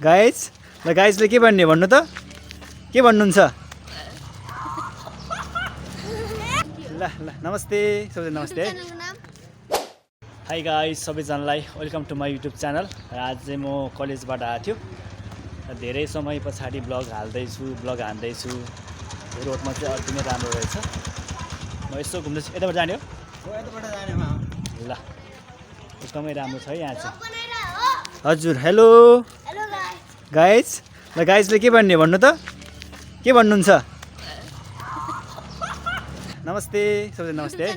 guys ल गाइजले के भन्ने भन्नु त के भन्नुहुन्छ ल ल नमस्ते सबैजना नमस्ते है हाई गाइज सबैजनालाई welcome to my YouTube channel र आज चाहिँ म कलेजबाट आएको थियो धेरै समय पछाडि ब्लग हाल्दैछु ब्लग हान्दैछु रोडमा चाहिँ अति नै राम्रो रहेछ म यसो घुम्दैछु यताबाट जाने हो यताबाट जाने ल एकदमै राम्रो छ है यहाँ चाहिँ हजुर हेलो गाइज ल गाइजले के भन्ने भन्नु त के भन्नुहुन्छ नमस्ते सबैजना नमस्ते है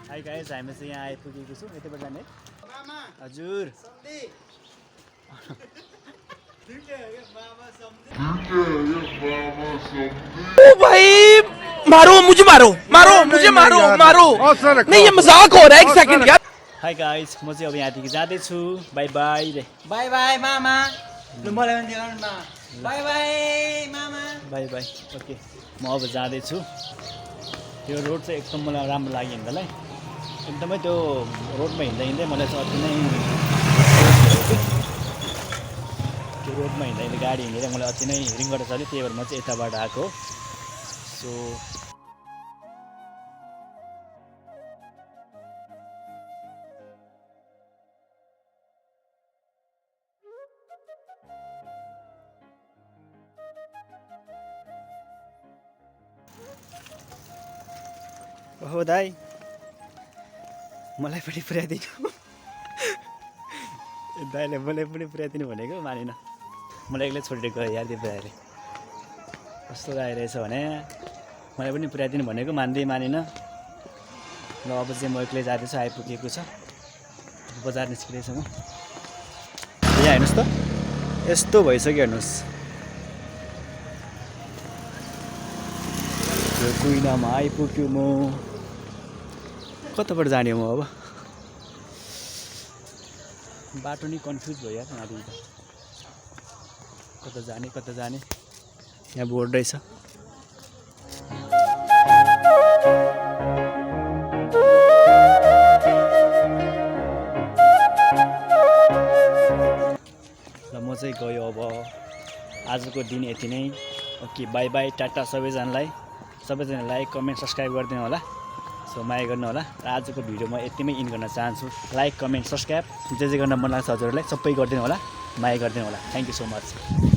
हाई गाइज हामी चाहिँ यहाँ आइपुगेको छौँ यताबाट जाने हजुर ओ भाई मारो मुझे मारो मारो मुझे मारो मारो नहीं ये मजाक हो रहा है एक सेकंड यार हाई गाइज म चाहिँ अब यहाँदेखि जाँदैछु बाई बाई रे बाई बाई मामा लु मलाई पनि दिनु न बाई बाई मामा बाई बाई ओके म अब जाँदैछु त्यो रोड चाहिँ एकदम मलाई राम्रो लाग्यो हिँड्दालाई एकदमै त्यो रोडमा हिँड्दा हिँड्दै मलाई चाहिँ अति नै त्यो रोडमा हिँड्दा हिँड्दै गाडी हिँडेर मलाई अति नै रिङ्गटा चल्यो त्यही भएर म चाहिँ यताबाट आएको सो हो दाइ मलाई पनि पुर्याइदिनु दाइले मलाई पनि पुर्याइदिनु भनेको मानेन मलाई एक्लै छोडेर गयो यार त्यो दाइले कस्तो आइरहेछ भने मलाई पनि पुर्याइदिनु भनेको मान्दै मानेन ल अब चाहिँ म एक्लै जाँदैछु आइपुगेको छ बजार निस्किँदैछ म यहाँ हेर्नुहोस् त यस्तो भइसक्यो हेर्नुहोस् त्यो कुइनामा आइपुग्यो म कताबाट जाने म अब बाटो नि कन्फ्युज भयो यार यहाँदेखि त कता जाने यहाँ बोर्ड रहेछ ल म चाहिँ गयो अब आजको दिन यति नै ओके बाई बाई टाटा सबैजनालाई लाइक कमेन्ट सब्सक्राइब गरिदिनु होला सो माया गर्नु होला र आजको भिडियो म यतिमै इन गर्न चाहन्छु लाइक कमेन्ट सब्सक्राइब जे गर्न मन लाग्छ हजुरहरूलाई सबै गरिदिनु होला माया गरिदिनु होला थ्याङ्क यू सो मच